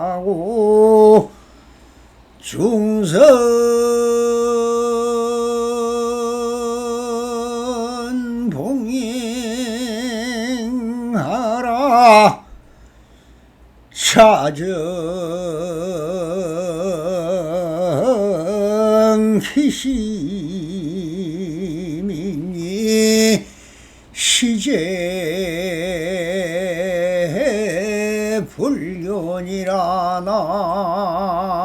제억자하고 중선 봉행하라 차정 희심이니 시제 불견이라 나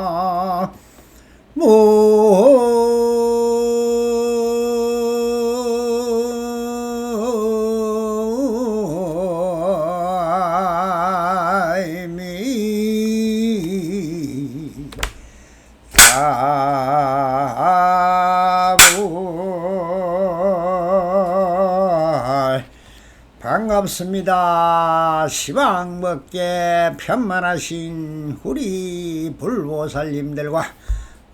반갑습니다. 시방법계 편만하신 우리 불보살님들과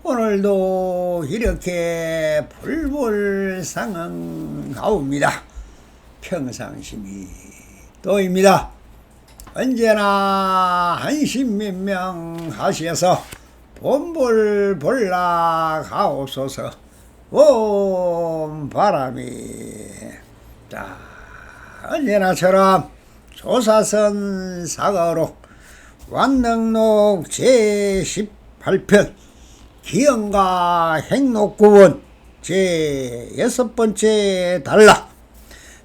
오늘도 이렇게 불불상응하옵니다. 평상심이 또입니다. 언제나 한심민명하셔서 본불볼락하옵소서. 온 바람이 언제나처럼 조사선 사거록 완능록 제18편 기영가 행록구원 제6번째 달라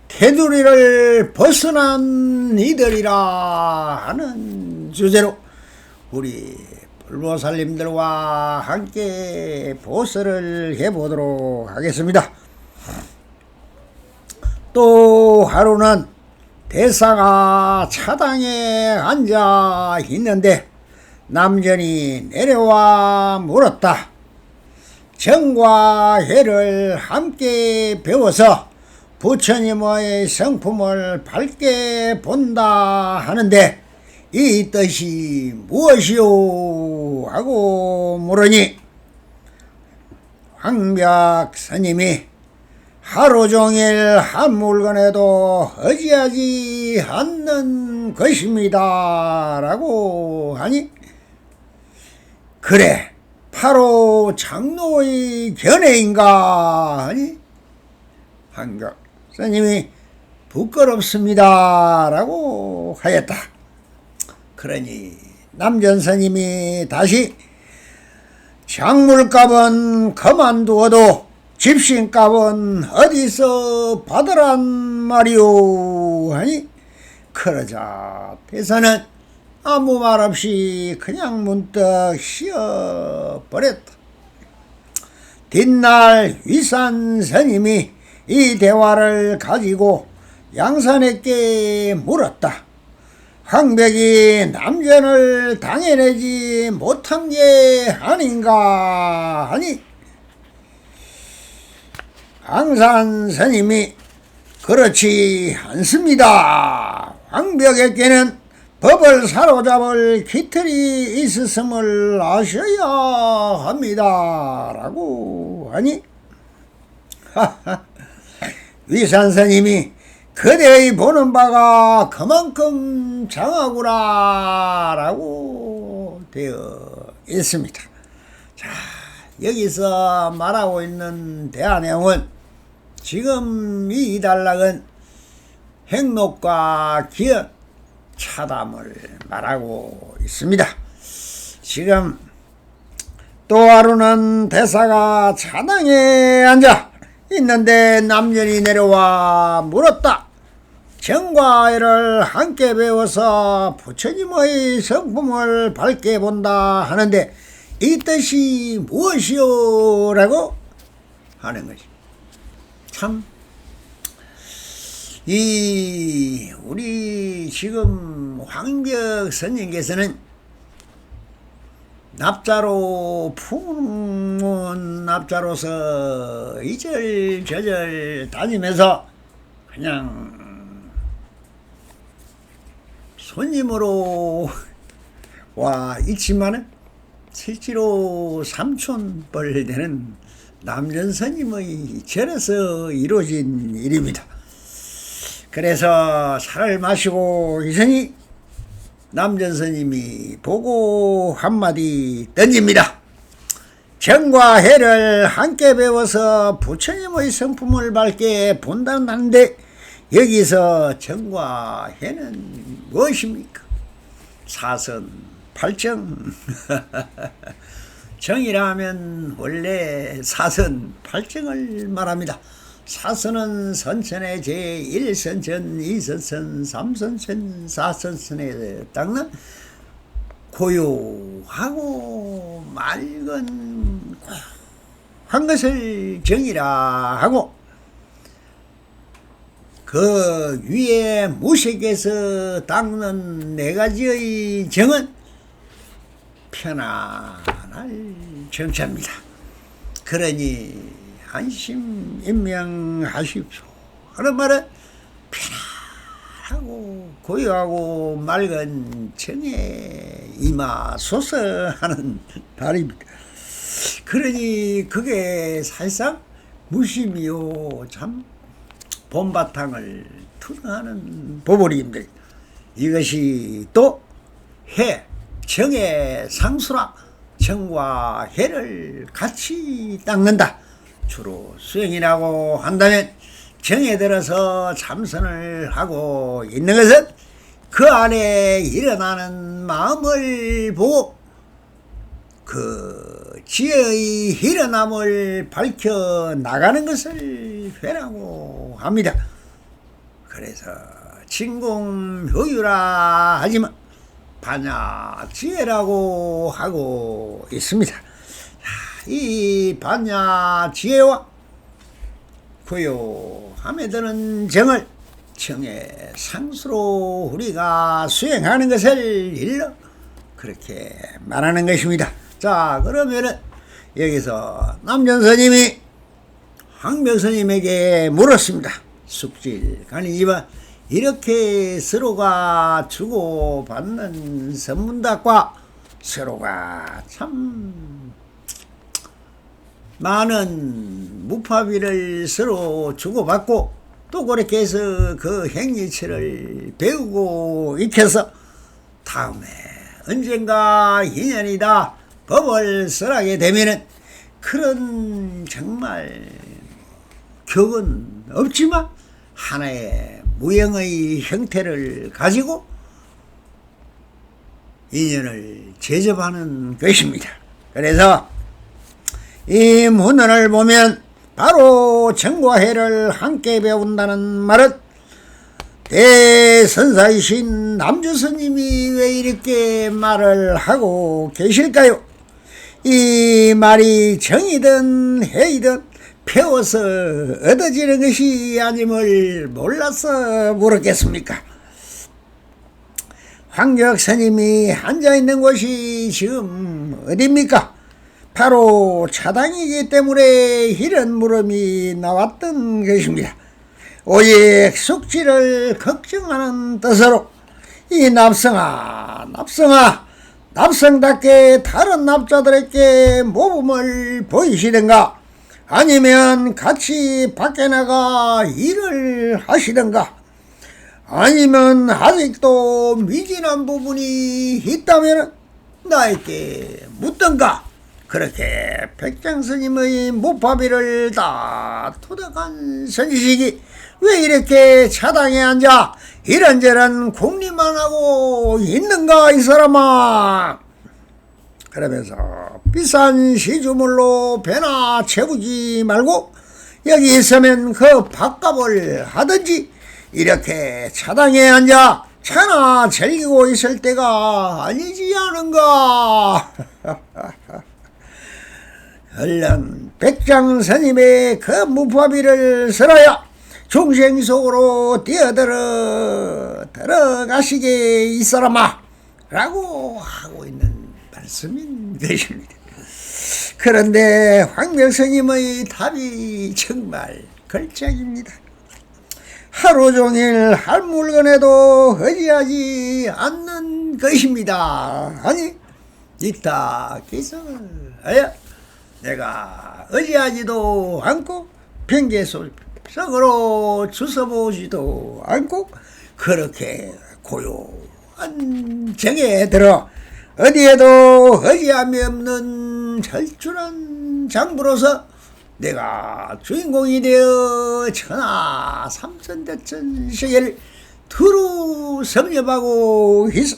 테두리를 벗어난 이들이라 하는 주제로 우리 불보살님들과 함께 보설을 해보도록 하겠습니다. 또 하루는 대사가 차당에 앉아 있는데 남전이 내려와 물었다. 정과 해를 함께 배워서 부처님의 성품을 밝게 본다 하는데 이 뜻이 무엇이오? 하고 물으니 황벽 스님이 하루 종일 한 물건에도 의지하지 않는 것입니다 라고 하니 그래 바로 장로의 견해인가 하니 황벽 스님이 부끄럽습니다 라고 하였다. 그러니 남전 스님이 다시 작물값은 그만두어도 집신값은 어디서 받으란 말이오 하니 그러자 대사는 아무 말 없이 그냥 문득 쉬어버렸다. 뒷날 위산 스님이 이 대화를 가지고 양산에게 물었다. 황백이 남전을 당해내지 못한 게 아닌가 하니 황산 스님이 그렇지 않습니다. 황벽에게는 법을 사로잡을 깃털이 있었음을 아셔야 합니다 라고 하니 위산 스님이 그대의 보는 바가 그만큼 장하구나 라고 되어 있습니다. 자, 여기서 말하고 있는 대화 내용은 지금 이 단락은 행록과 기연 차담을 말하고 있습니다. 지금 또 하루는 대사가 차당에 앉아 있는데 남전이 내려와 물었다. 정과 해를 함께 배워서 부처님의 성품을 밝게 본다 하는데 이 뜻이 무엇이오? 라고 하는 거지. 참, 우리 지금 황벽 스님께서는 납자로 품은 납자로서 이절저절 다니면서 그냥 손님으로 와 있지만은 실제로 삼촌뻘 되는 남전스님의 절에서 이루어진 일입니다. 그래서 차를 마시고 있으니 남전스님이 보고 한마디 던집니다. 정과 해를 함께 배워서 부처님의 성품을 밝게 본다는데 여기서 정과 해는 무엇입니까? 사선 팔정. 정이라면 원래 사선 팔정을 말합니다. 사선은 선천의 제1선천, 2선천, 3선천, 4선천에 닦는 고요하고 맑은 한 것을 정이라 하고, 그 위에 무색에서 닦는 네 가지의 정은 편안할 정자입니다. 그러니 안심인명하십시오 하는 말은 편안하고 고요하고 맑은 정에 임하소서 하는 말입니다. 그러니 그게 사실상 무심이요 참 봄바탕을 투영하는 보물입니다. 이것이 또 해, 정의 상수라. 정과 해를 같이 닦는다. 주로 수행이라고 한다면 정에 들어서 참선을 하고 있는 것은 그 안에 일어나는 마음을 보고 그 지혜의 일어남을 밝혀 나가는 것을 회라고 합니다. 그래서 진공효유라 하지만 반야지혜라고 하고 있습니다. 이 반야지혜와 고요함에 드는 정을 정의 상수로 우리가 수행하는 것을 일러 그렇게 말하는 것입니다. 자, 그러면은 여기서 남전스님이 황명스님에게 물었습니다. 숙질간이지만 이렇게 서로가 주고받는 선문답과 서로가 참 많은 무파비를 서로 주고받고 또 그렇게 해서 그 행위치를 배우고 익혀서 다음에 언젠가 인연이다 법을 설하게 되면은 그런 정말 격은 없지만 하나의 무형의 형태를 가지고 인연을 제접하는 것입니다. 그래서 이 문헌을 보면 바로 정과 해를 함께 배운다는 말은 대선사이신 남주스님이 왜 이렇게 말을 하고 계실까요? 이 말이 정이든 해이든 배워서 얻어지는 것이 아님을 몰라서 물었겠습니까? 황격스님이 앉아있는 곳이 지금 어디입니까? 바로 차당이기 때문에 이런 물음이 나왔던 것입니다. 오직 숙지를 걱정하는 뜻으로 이 납성아 납성답게 다른 납자들에게 모범을 보이시든가 아니면 같이 밖에 나가 일을 하시든가 아니면 아직도 미진한 부분이 있다면 나에게 묻든가 그렇게 백장스님의 무파비를 다 토닥한 선지식이 왜 이렇게 차당에 앉아 이런저런 궁리만 하고 있는가 이 사람아. 그러면서 비싼 시주물로 배나 채우지 말고 여기 있으면 그 밥값을 하든지 이렇게 차당에 앉아 차나 즐기고 있을 때가 아니지 않은가. 얼른 백장스님의 그 무파비를 설어야 중생 속으로 들어가시게 이 사람아 라고 하고 있는 말씀인 것입니다. 그런데 황명스님의 답이 정말 걸작입니다. 하루 종일 할 물건에도 의지하지 않는 것입니다. 아니 이타 기성을 하여 내가 의지하지도 않고 핑계속으로 주워보지도 않고 그렇게 고요한 정에 들어 어디에도 의지함이 없는 절출한 장부로서 내가 주인공이 되어 천하 삼천대천세계를 두루 섭렵하고 있어.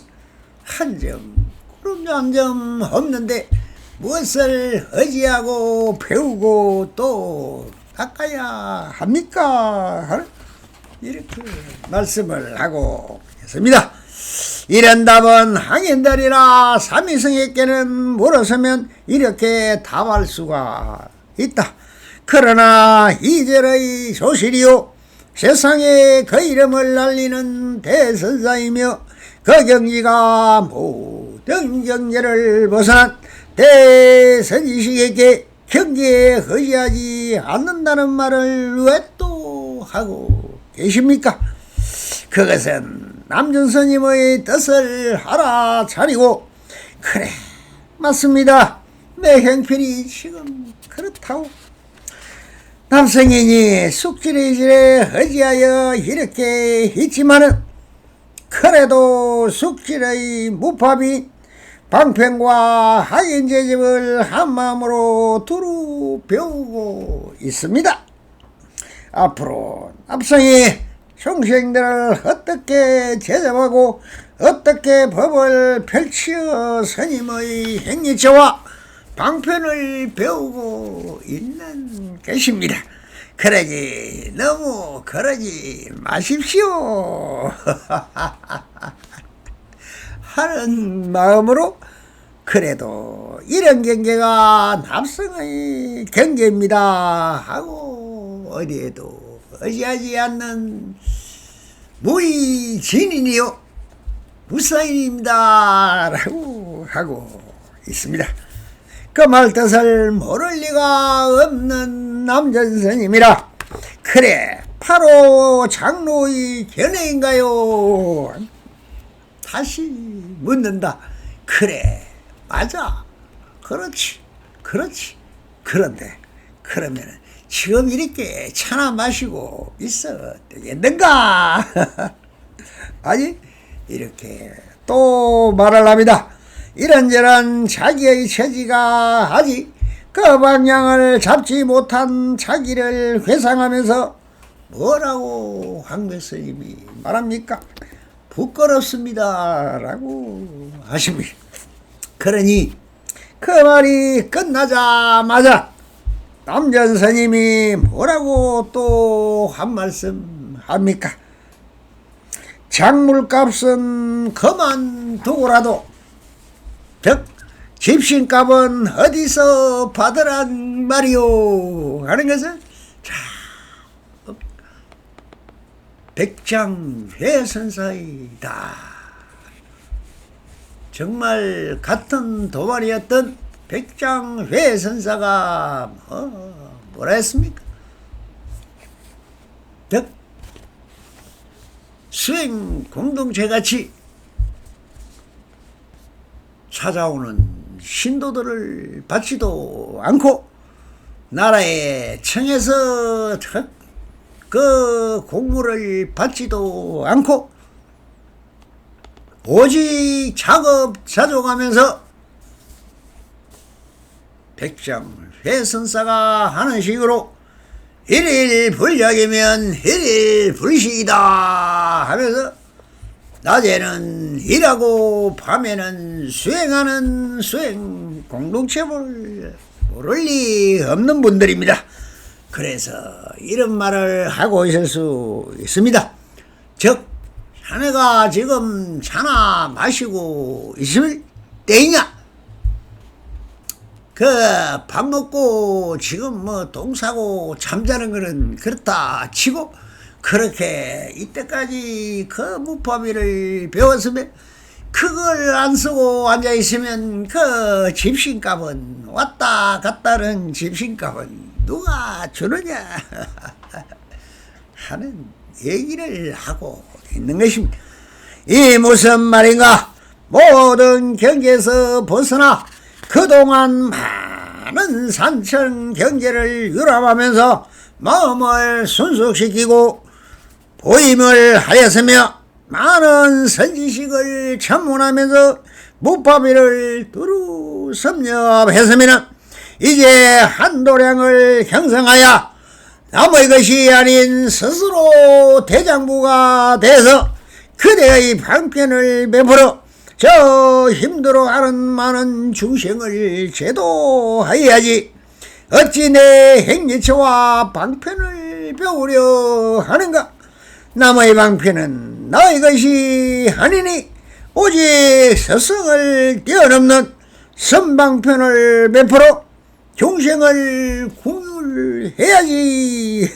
한 점 구름 한 점 없는데 무엇을 의지하고 배우고 또 닦아야 합니까? 이렇게 말씀을 하고 있습니다. 이런 답은 항인들이나 삼위성에게는 물었으면 이렇게 답할 수가 있다. 그러나 이절의 조실이요 세상에 그 이름을 알리는 대선사이며 그 경지가 모든 경계를 벗어난 대선지식에게 경계에 의지하지 않는다는 말을 왜 또 하고 계십니까? 그것은 남준스님의 뜻을 알아차리고 그래 맞습니다. 내 형편이 지금 그렇다고 남성인이 숙질의질에 의지하여 이렇게 있지만은 그래도 숙질의 무파비 방편과 하인제집을 한마음으로 두루 배우고 있습니다. 앞으로 남성이 형생들을 어떻게 제접하고 어떻게 법을 펼치어 스님의 행위처와 방편을 배우고 있는 것입니다. 너무 그러지 마십시오 하는 마음으로 그래도 이런 경계가 남성의 경계입니다 하고 어디에도 의지하지 않는 무의진인이요 무사인입니다 라고 하고 있습니다. 그 말 뜻을 모를 리가 없는 남전스님이라 그래 바로 장로의 견해인가요? 다시 묻는다. 그래 맞아 그렇지 그런데 그러면 지금 이렇게 차나 마시고 있어 되겠는가? 아니 이렇게 또 말을 합니다. 이런저런 자기의 처지가 아직 그 방향을 잡지 못한 자기를 회상하면서 뭐라고 황매스님이 말합니까? 부끄럽습니다 라고 하십니다. 그러니 그 말이 끝나자마자 남전스님이 뭐라고 또 한 말씀 합니까? 작물값은 그만두고라도 집신값은 어디서 받으란 말이오 하는 것은 자 백장회선사이다. 정말 같은 도말이었던 백장회선사가 뭐라 했습니까? 수행 공동체같이 찾아오는 신도들을 받지도 않고 나라에 청해서 그 공물을 받지도 않고 오직 작업 자족하면서 백장회선사가 하는 식으로 일일 불작이면 일일 불식이다 하면서 낮에는 일하고 밤에는 수행하는 수행 공동체를 모를 리 없는 분들입니다. 그래서 이런 말을 하고 있을 수 있습니다. 즉 자네가 지금 차나 마시고 있을 때이냐? 그 밥 먹고 지금 뭐 똥 싸고 잠자는 거는 그렇다 치고 그렇게 이때까지 그 무파비를 배웠으면 그걸 안 쓰고 앉아있으면 그 집신값은 왔다 갔다는 집신값은 누가 주느냐 하는 얘기를 하고 있는 것입니다. 이 무슨 말인가? 모든 경계에서 벗어나 그동안 많은 산천 경계를 유람하면서 마음을 순숙시키고 보임을 하였으며 많은 선지식을 참문하면서 무파비를 두루 섭렵했으면 이제 한도량을 형성하여 남의 것이 아닌 스스로 대장부가 돼서 그대의 방편을 베풀어 저 힘들어하는 많은 중생을 제도하여야지. 어찌 내 행리처와 방편을 배우려 하는가? 남의 방편은 나의 것이 아니니 오직 스승을 뛰어넘는 선방편을 베풀어 중생을 궁율해야지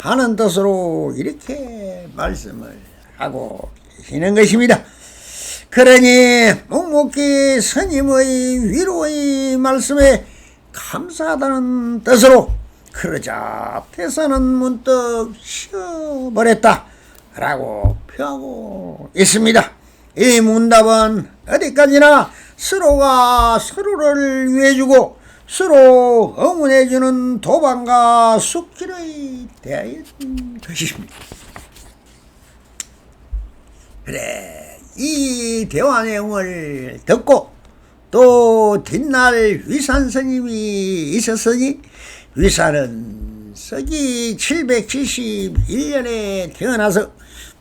하는 뜻으로 이렇게 말씀을 하고 계시는 것입니다. 그러니 묵묵히 스님의 위로의 말씀에 감사하다는 뜻으로 그러자 태산은 문득 쉬어버렸다 라고 표하고 있습니다. 이 문답은 어디까지나 서로가 서로를 위해주고 서로 응원해주는 도방과 숙길의 대화인 것입니다. 그래, 이 대화 내용을 듣고 또 뒷날 위산 스님이 있었으니 위산은 서기 771년에 태어나서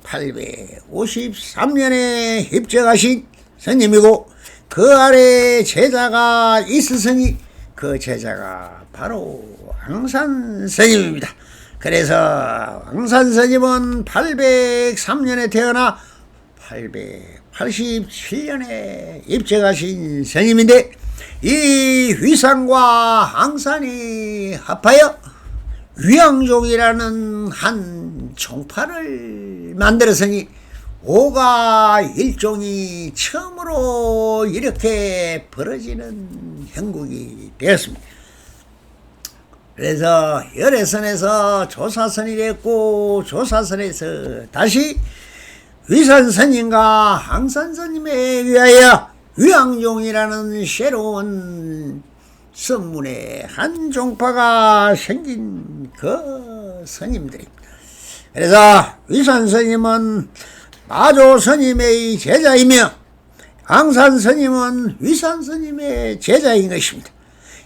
853년에 입적하신 스님이고 그 아래 제자가 있었으니 그 제자가 바로 황산 스님입니다. 그래서 황산 스님은 803년에 태어나 887년에 입적하신 스님인데 이 위산과 황산이 합하여 위양종이라는 한 종파를 만들었으니 오가 일종이 처음으로 이렇게 벌어지는 형국이 되었습니다. 그래서 열애선에서 조사선이 됐고 조사선에서 다시 위산스님과 황산스님에 의하여 위양종이라는 새로운 선문의 한 종파가 생긴 그 스님들입니다. 그래서 위산스님은 마조스님의 제자이며 황산스님은 위산스님의 제자인 것입니다.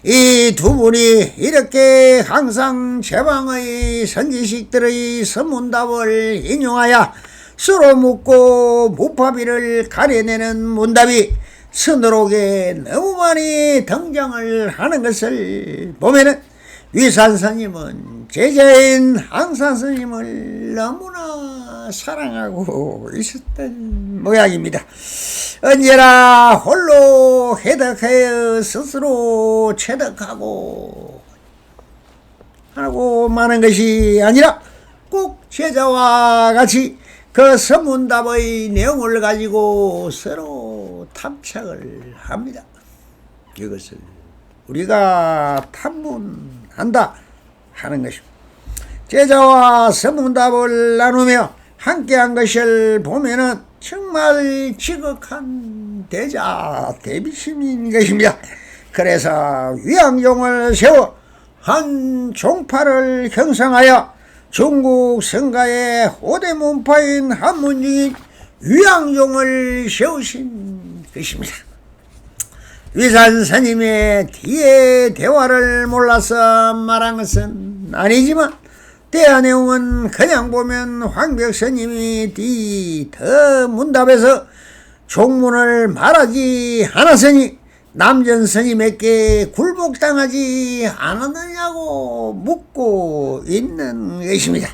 이 두 분이 이렇게 항상 제방의 선지식들의 선문답을 인용하여 서로 묻고 무파비를 가려내는 문답이 서너록에 너무 많이 등장을 하는 것을 보면은 위산스님은 제자인 황산스님을 너무나 사랑하고 있었던 모양입니다. 언제나 홀로 해덕하여 스스로 체득하고 하고 마는 것이 아니라 꼭 제자와 같이 그 선문답의 내용을 가지고 서로 탐착을 합니다. 이것을 우리가 탐문한다 하는 것입니다. 제자와 선문답을 나누며 함께한 것을 보면은 정말 지극한 대자 대비심인 것입니다. 그래서 위양종을 세워 한 종파를 형성하여 중국 성가의 호대 문파인 한문중인 위양종을 세우신 것입니다. 위산 스님의 뒤에 대화를 몰라서 말한 것은 아니지만 대화 내용은 그냥 보면 황벽 스님이 뒤 더 문답에서 종문을 말하지 않았으니 남전 스님에게 굴복당하지 않았느냐고 묻고 있는 것입니다.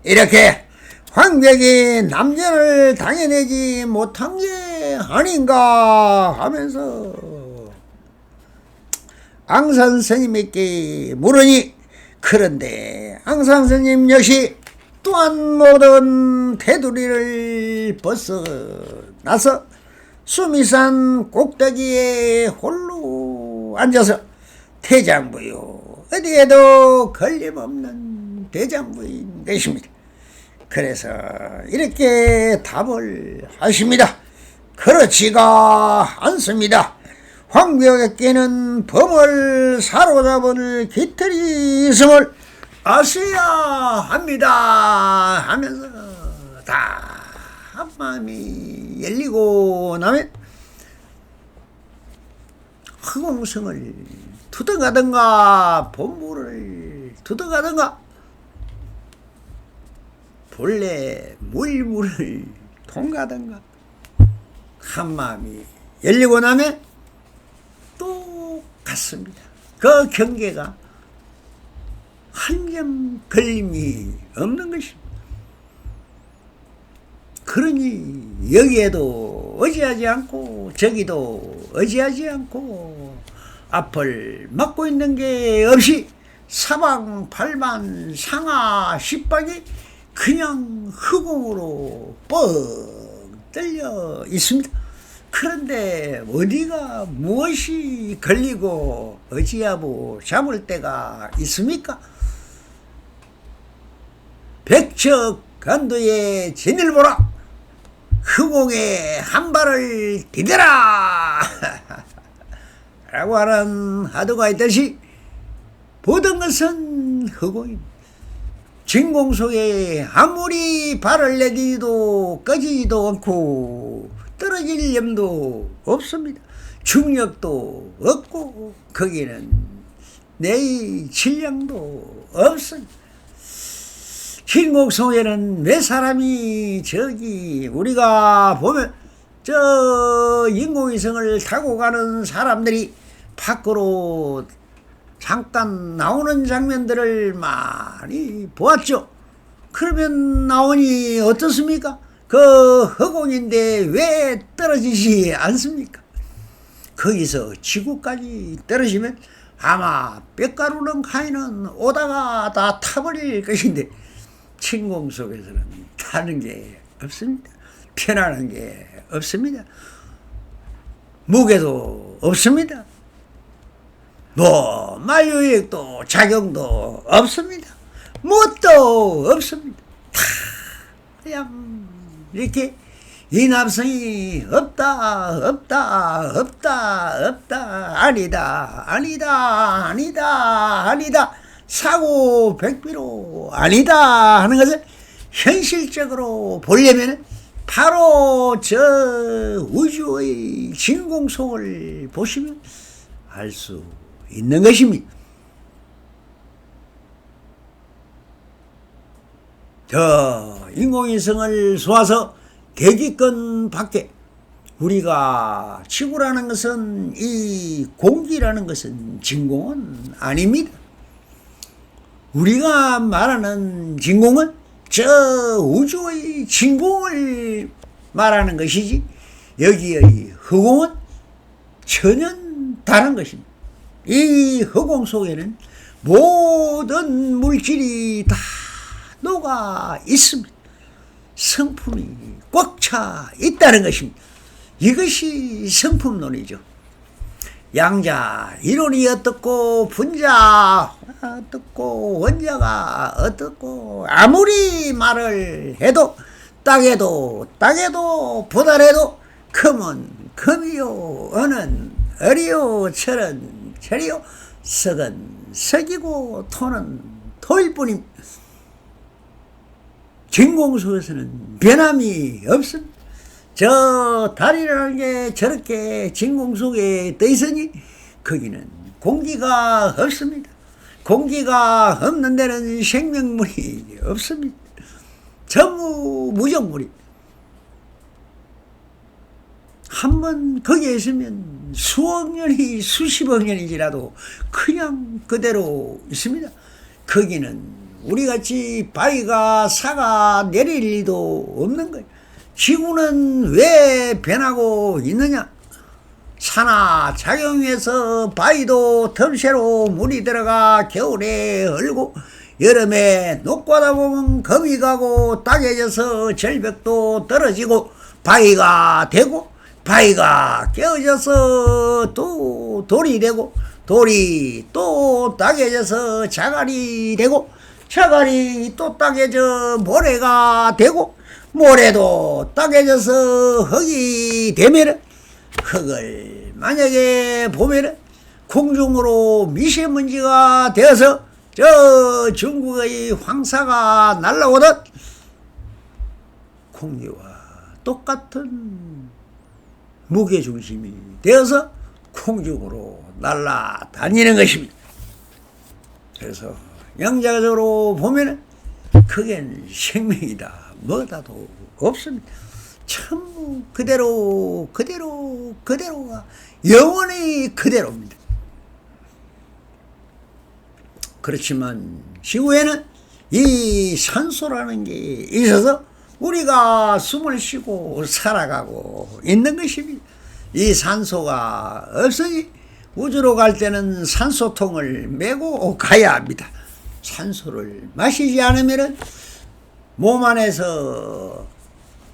이렇게 황벽이 남전을 당해내지 못한 게 아닌가 하면서 앙산 스님에게 물으니 그런데 앙산 스님 역시 또한 모든 테두리를 벗어나서 수미산 꼭대기에 홀로 앉아서 대장부요 어디에도 걸림없는 대장부인 것입니다. 그래서 이렇게 답을 하십니다. 그렇지가 않습니다. 황벽에게는 범을 사로잡을 깃털이 있음을 아셔야 합니다 하면서 다 한마음이 열리고 나면 허공성을 두덕하든가 본물을 두덕하든가 본래 물물을 통과하든가 한마음이 열리고 나면 똑같습니다. 그 경계가 한 점 걸림이 없는 것입니다. 그러니 여기에도 의지하지 않고 저기도 의지하지 않고 앞을 막고 있는 게 없이 사방팔방 상하 십방이 그냥 흑공으로 뻥 뚫려 있습니다. 그런데 어디가 무엇이 걸리고 어찌하고 잡을 데가 있습니까? 백척간도의 진을 보라. 흑공에 한 발을 디뎌라 라고 하는 하도가 있듯이 모든 것은 흑공입니다. 진공 속에 아무리 발을 내디도 꺼지지도 않고 떨어질 염도 없습니다. 중력도 없고 거기는 내의 질량도 없습니다. 진공 속에는 몇 사람이 저기 우리가 보면 저 인공위성을 타고 가는 사람들이 밖으로 잠깐 나오는 장면들을 많이 보았죠. 그러면 나오니 어떻습니까? 그 허공인데 왜 떨어지지 않습니까? 거기서 지구까지 떨어지면 아마 뼈가루는 가위는 오다가 다 타버릴 것인데 진공 속에서는 타는 게 없습니다. 편안한 게 없습니다. 무게도 없습니다. 뭐 만류액도 작용도 없습니다. 뭣도 없습니다. 다 그냥 이렇게 인합성이 없다 아니다 사고 백비로 아니다 하는 것을 현실적으로 보려면 바로 저 우주의 진공속을 보시면 알 수 있는 것입니다. 저 인공위성을 쏘아서 대기권 밖에 우리가 지구라는 것은 이 공기라는 것은 진공은 아닙니다. 우리가 말하는 진공은 저 우주의 진공을 말하는 것이지 여기의 허공은 전혀 다른 것입니다. 이 허공 속에는 모든 물질이 다 녹아 있습니다. 성품이 꽉 차 있다는 것입니다. 이것이 성품론이죠. 양자 이론이 어떻고 분자 어떻고 원자가 어떻고 아무리 말을 해도 땅에도 보달해도 금은 금이요 은은 을이요 철은 철이요 석은 석이고 토는 토일 뿐입니다. 진공 속에서는 변함이 없습니다. 저 달이라는 게 저렇게 진공 속에 떠 있으니 거기는 공기가 없습니다. 공기가 없는 데는 생명물이 없습니다. 전부 무정물입니다. 한번 거기에 있으면 수억 년이 수십억 년이지라도 그냥 그대로 있습니다. 거기는 우리같이 바위가 사가 내릴 일도 없는 거예요. 지구는 왜 변하고 있느냐? 산화 작용해서 바위도 틈새로 물이 들어가 겨울에 얼고 여름에 녹과다 보면 검이 가고 따개져서 절벽도 떨어지고 바위가 되고 바위가 깨어져서 또 돌이 되고 돌이 또 따개져서 자갈이 되고 자갈이 또 따개져 모래가 되고 모래도 따개져서 흙이 되면은 흙을 만약에 보면은 공중으로 미세먼지가 되어서 저 중국의 황사가 날라오듯 공기와 똑같은 무게중심이 되어서 공중으로 날아다니는 것입니다. 그래서 영자적으로 보면은 그겐 생명이다 뭐다도 없습니다. 전부 그대로가 영원히 그대로입니다. 그렇지만 지구에는 이 산소라는 게 있어서 우리가 숨을 쉬고 살아가고 있는 것입니다. 이 산소가 없으니 우주로 갈 때는 산소통을 메고 가야 합니다. 산소를 마시지 않으면 몸 안에서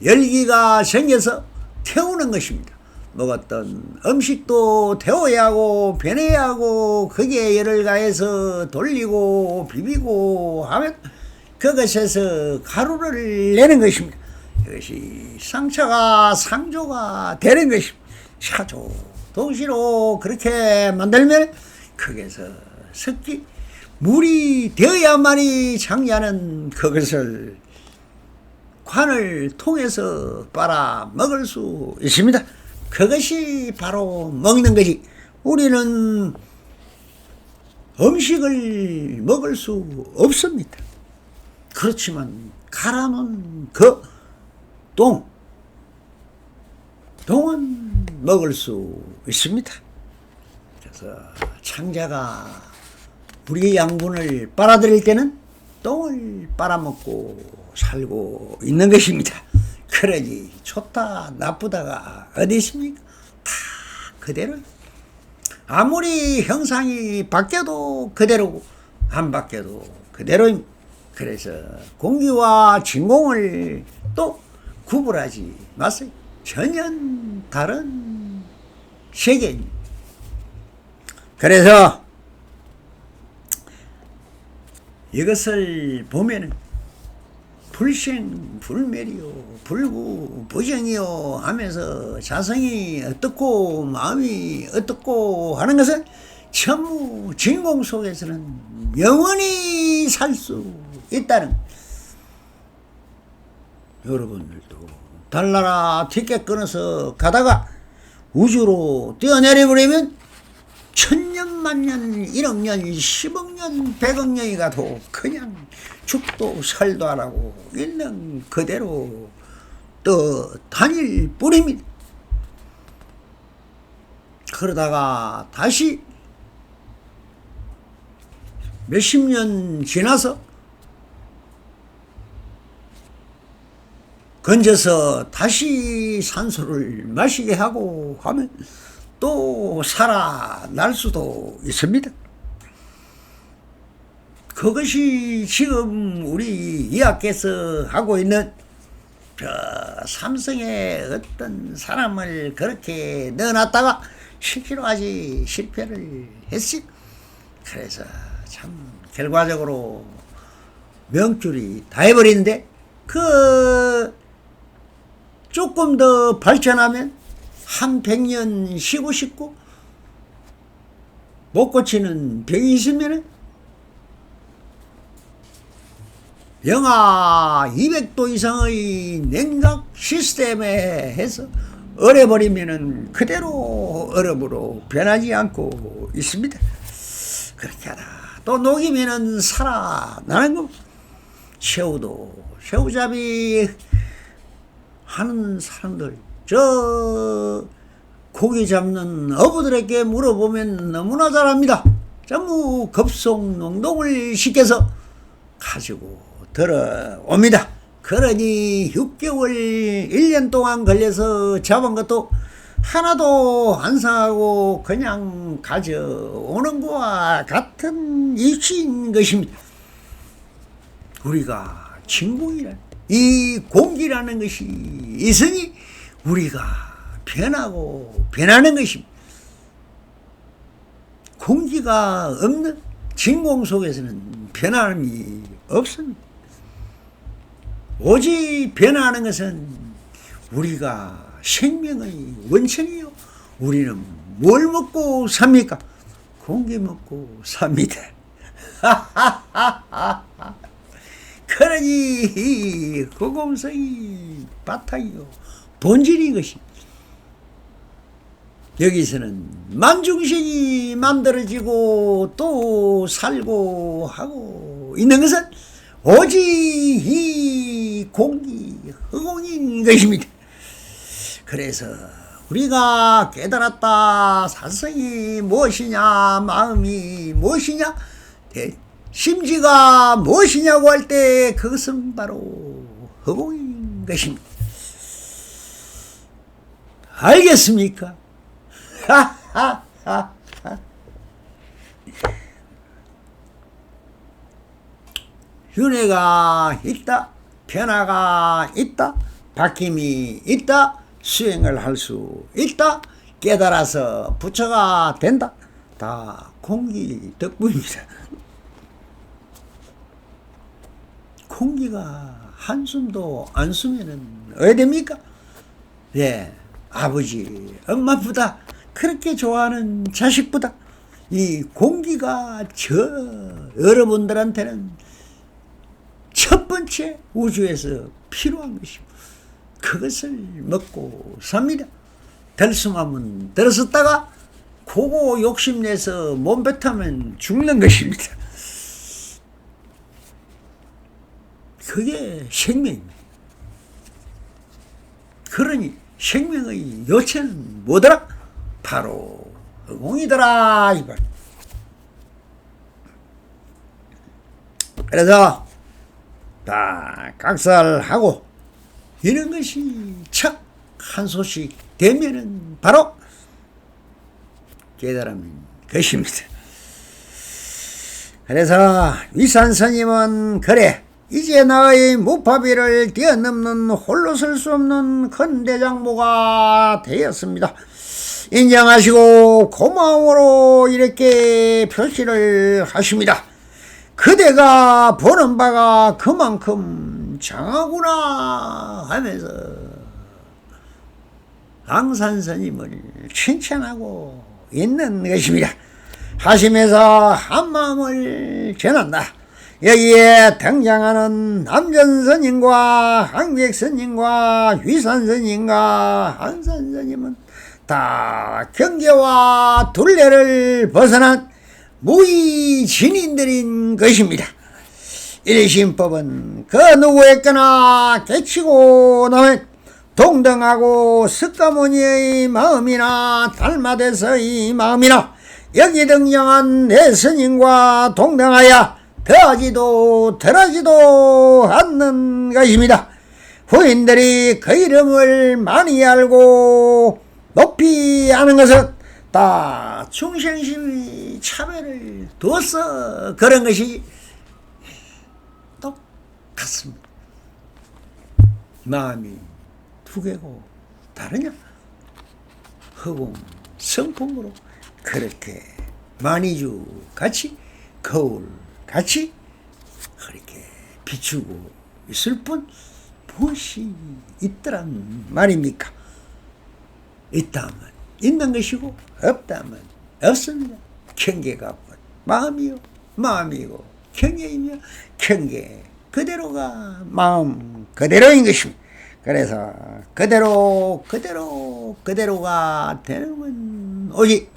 열기가 생겨서 태우는 것입니다. 먹었던 음식도 태워야 하고 변해야 하고 거기에 열을 가해서 돌리고 비비고 하면 그것에서 가루를 내는 것입니다. 이것이 쌍차가 상조가 되는 것입니다. 차조 동시로 그렇게 만들면 거기서 섞이 물이 되어야만이 장자는 그것을 관을 통해서 빨아 먹을 수 있습니다. 그것이 바로 먹는 거지. 우리는 음식을 먹을 수 없습니다. 그렇지만 갈아놓은 그 동은 먹을 수 있습니다. 그래서 창자가 우리의 양분을 빨아들일 때는 똥을 빨아먹고 살고 있는 것입니다. 그러니 좋다 나쁘다가 어디 있습니까? 다 그대로. 아무리 형상이 바뀌어도 그대로고 안 바뀌어도 그대로입니다. 그래서 공기와 진공을 또 구분하지 마세요. 전혀 다른 세계입니다. 그래서 이것을 보면은 불생 불멸이요 불구 부정이요 하면서 자성이 어떻고 마음이 어떻고 하는 것은 전부 진공 속에서는 영원히 살 수 있다는. 여러분들도 달나라 티켓 끊어서 가다가 우주로 뛰어내려버리면 천년 만년 1억 년 10억 년 100억 년이 가도 그냥 죽도 살도 안 하고 있는 그대로 또 다닐 뿐입니다. 그러다가 다시 몇십 년 지나서 건져서 다시 산소를 마시게 하고 하면 또 살아날 수도 있습니다. 그것이 지금 우리 이학께서 하고 있는 저 삼성의 어떤 사람을 그렇게 넣어놨다가 실제로 아직 실패를 했지. 그래서 참 결과적으로 명줄이 다 해버리는데 그 조금 더 발전하면 한 100년 쉬고 싶고 못 고치는 병이 있으면 영하 200도 이상의 냉각 시스템에 해서 얼어버리면 그대로 얼음으로 변하지 않고 있습니다. 그렇게 하다 또 녹이면 살아나는 거. 새우잡이 하는 사람들, 저 고기 잡는 어부들에게 물어보면 너무나 잘합니다. 전부 급속 농동을 시켜서 가지고 들어옵니다. 그러니 6개월 1년 동안 걸려서 잡은 것도 하나도 안 상하고 그냥 가져오는 것과 같은 이치인 것입니다. 우리가 진공이란 이 공기라는 것이 있으니 우리가 변하고 변하는 것입니다. 공기가 없는 진공 속에서는 변함이 없습니다. 오직 변화하는 것은 우리가 생명의 원천이요. 우리는 뭘 먹고 삽니까? 공기 먹고 삽니다. 그러니 이 허공성이 바탕이요 본질인 것입니다. 여기서는 만중생이 만들어지고 또 살고 하고 있는 것은 오직 이 공기 허공인 것입니다. 그래서 우리가 깨달았다 사성이 무엇이냐, 마음이 무엇이냐, 심지가 무엇이냐고 할 때 그것은 바로 허공인 것입니다. 알겠습니까? 윤회가 있다, 변화가 있다, 바뀜이 있다, 수행을 할 수 있다, 깨달아서 부처가 된다. 다 공기 덕분입니다. 공기가 한숨도 안 쉬면은 어디 됩니까? 예, 아버지, 엄마보다 그렇게 좋아하는 자식보다 이 공기가 여러분들한테는 첫 번째 우주에서 필요한 것입니다. 그것을 먹고 삽니다. 들숨하면 들었었다가 그거 욕심내서 몸뱉으면 죽는 것입니다. 그게 생명입니다. 그러니 생명의 요체는 뭐더라? 바로 허공이더라 이발. 그래서 다 각설하고 이런 것이 척 한 소식 되면은 바로 깨달음인 것입니다. 그래서 위산 스님은 그래 이제 나의 무파비를 뛰어넘는 홀로 설 수 없는 큰 대장모가 되었습니다. 인정하시고 고마움으로 이렇게 표시를 하십니다. 그대가 보는 바가 그만큼 장하구나 하면서 앙산스님을 칭찬하고 있는 것입니다. 하시면서 한마음을 전한다. 여기에 등장하는 남전스님과 항백스님과 위산스님과 항산스님은 다 경계와 둘레를 벗어난 무의진인들인 것입니다. 일심법은 그 누구에게나 깨치고 나면 동등하고 석가모니의 마음이나 달마대서의 마음이나 여기 등장한 내 스님과 동등하여 더하지도 덜하지도 않는 것입니다. 후인들이 그 이름을 많이 알고 높이 아는 것은 다 중생심의 차별을 두어서 그런 것이 똑같습니다. 마음이 두 개고 다르냐? 허공 성품으로 그렇게 만이주 같이 거울 같이 그렇게 비추고 있을 뿐 무엇이 있더란 말입니까? 있다면 있는 것이고 없다면 없습니다. 경계가 마음이요 마음이고 경계이며 경계 그대로가 마음 그대로인 것입니다. 그래서 그대로가 되는 건 오직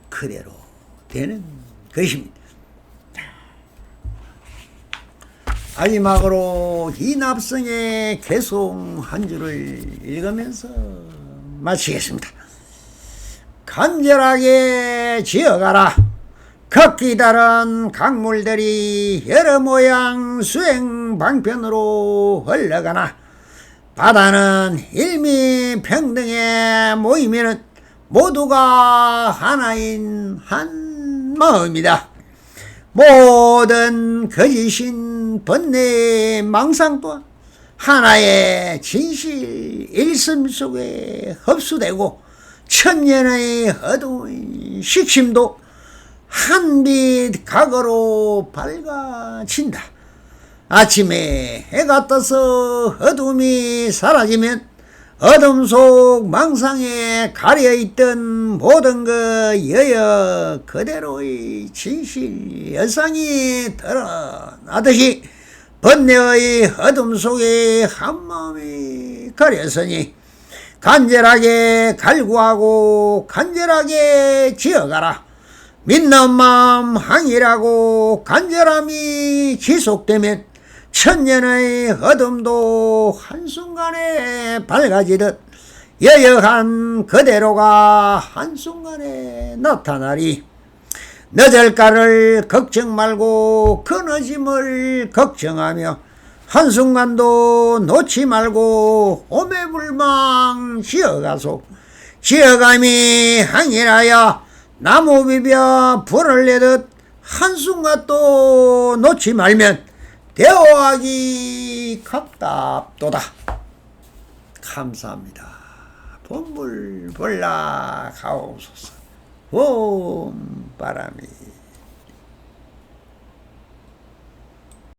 그대로 되는 것입니다. 마지막으로 이 납성의 개송 한 줄을 읽으면서 마치겠습니다. 간절하게 지어가라. 걷기 다른 강물들이 여러 모양 수행 방편으로 흘러가나 바다는 일미평등에 모이면 모두가 하나인 한 마음이다. 모든 거짓인 번뇌의 망상 또한 하나의 진실 일심 속에 흡수되고 천년의 어두운 식심도 한빛 각으로 밝아진다. 아침에 해가 떠서 어둠이 사라지면 어둠 속 망상에 가려있던 모든 것 여여 그대로의 진실 여상이 드러나듯이 번뇌의 어둠 속에 한마음이 가렸으니 간절하게 갈구하고 간절하게 지어가라. 믿는 마음 항이라고 간절함이 지속되면 천년의 어둠도 한순간에 밝아지듯 여여한 그대로가 한순간에 나타나리. 늦을까를 걱정 말고 그 늦음을 걱정하며 한순간도 놓지 말고 오매불망 지어가소. 지어감이 항일하여 나무 비벼 불을 내듯 한순간도 놓지 말면 대오하기 갑답도다. 감사합니다. 본물 볼라 가옵소서. 봄바람이